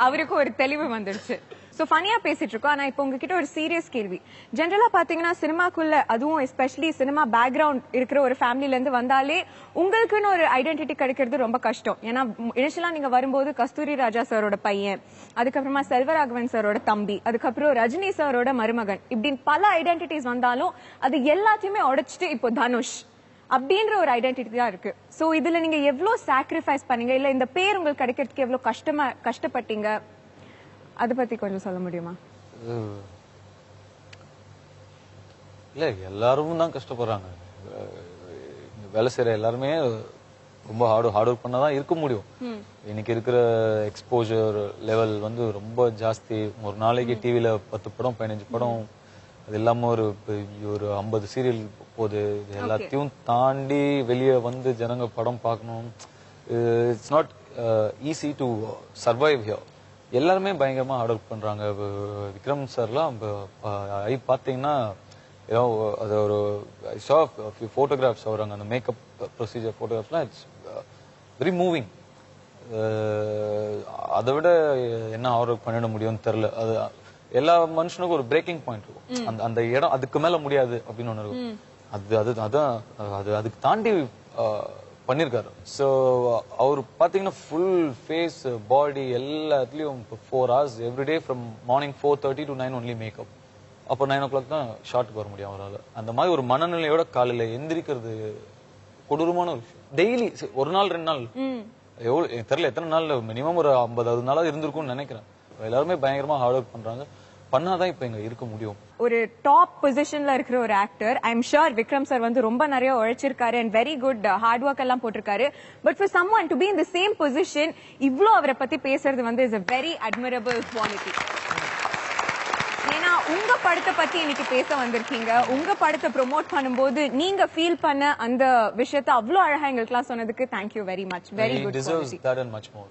அவருக்கு ஒரு தெளிவு வந்துடுச்சு. சோ ஃபனியா பேசிட்டு இருக்கோம். ஆனா இப்போ உங்ககிட்ட ஒரு சீரியஸ் கேள்வி. ஜெனரலா பாத்தீங்கன்னா சினிமாக்குள்ள, அதுவும் எஸ்பெஷலி சினிமா பேக்ரவுண்ட் இருக்கிற ஒரு ஃபேமிலில இருந்து வந்தாலே உங்களுக்குன்னு ஒரு ஐடென்டிட்டி கிடைக்கிறது ரொம்ப கஷ்டம். ஏன்னா இனிஷியலா நீங்க வரும்போது கஸ்தூரி ராஜா சாரோட பையன், அதுக்கப்புறமா செல்வராகவன் சாரோட தம்பி, அதுக்கப்புறம் ரஜினி சாரோட மருமகன், இப்படின்னு பல ஐடென்டிட்டிஸ் வந்தாலும் அது எல்லாத்தையுமே உடைச்சிட்டு இப்போ தனுஷ் அப்படின்ற ஒரு ஐடென்டிட்டி தான் இருக்கு. சோ இதுல நீங்க எவ்வளவு சாக்ரிஃபைஸ் பண்ணீங்க, இல்ல இந்த பேர் உங்களுக்கு கிடைக்கிறதுக்கு எவ்வளவு கஷ்டப்பட்டீங்க, அத பத்தி கொஞ்சம் சொல்ல முடியுமா? இல்ல எல்லாரும் தான் கஷ்டப்படுறாங்க. வேலை செய்யற எல்லாருமே ரொம்ப ஹார்ட் ஒர்க் பண்ணாதான் இருக்க முடியும். இன்னைக்கு இருக்கிற எக்ஸ்போஜர் லெவல் வந்து ரொம்ப ஜாஸ்தி. ஒரு நாளைக்கு டிவில 10 படம் 15 படம், அது இல்லாம ஒரு 50 சீரியல் போகுது. எல்லாத்தையும் தாண்டி வெளியே வந்து ஜனங்க படம் பார்க்கணும். It's not easy to survive here. எல்லாருமே பயங்கரமா ஹார்ட் ஒர்க் பண்றாங்க. விக்ரம் சார்லாம் பாத்தீங்கன்னா ஏதோ அது ஒரு போட்டோகிராஃப்ஸ் வராங்க, அந்த மேக்கப் ப்ரொசீஜர் போட்டோகிராஃப்ஸ்லாம் இட்ஸ் வெரி மூவிங். அதை விட என்ன ஹார்ட் ஒர்க் பண்ணிட முடியும்னு தெரியல. அது எல்லா மனுஷனுக்கும் ஒரு பிரேக்கிங் பாயிண்ட் இருக்கும். அந்த இடம் அதுக்கு மேல முடியாது அப்படின்னு ஒண்ணு இருக்கும். அதுக்கு தாண்டி பண்ணிருக்காரு. சோ அவர் பாத்தீங்கன்னா ஃபுல் ஃபேஸ் பாடி எல்லாத்துலயும் 4 hours everyday from morning 4:30 to 9 only makeup. அப்போ 9 o'clock தான் ஷார்ட்டுக்கு வர முடியும் அவரால். அந்த மாதிரி ஒரு மனநிலையோட காலையில எந்திரிக்கிறது கொடூரமான ஒரு விஷயம். டெய்லி ஒரு நாள் 2 நாள் எவ்வளவு தெரியல, எத்தனை நாள், மினிமம் ஒரு 50-60 நாளாவது இருந்திருக்கும்னு நினைக்கிறேன். எல்லாருமே பயங்கரமா ஹார்ட் ஒர்க் பண்றாங்க. பண்ணாதான் இப்ப இங்க இருக்க முடியும். ஒரு டாப் பொசிஷன்ல இருக்கிற ஒரு actor, I am sure Vikram sir வந்து ரொம்ப நிறைய உழைச்சிருக்காரு and very good hard work எல்லாம் போட்டிருக்காரு. But for someone to be in the same position, இவ்ளோ அவரை பத்தி பேசுறது வந்து is a very admirable quality. ஏன்னா உங்க படத்தை பத்தி இன்னைக்கு பேச வந்திருக்கீங்க. உங்க படத்தை ப்ரோமோட் பண்ணும்போது நீங்க ஃபீல் பண்ண அந்த விஷயத்தை அவ்வளவு அழகா எங்களுக்குலாம் சொன்னதுக்கு thank you very much. Very good. He deserves that and much more.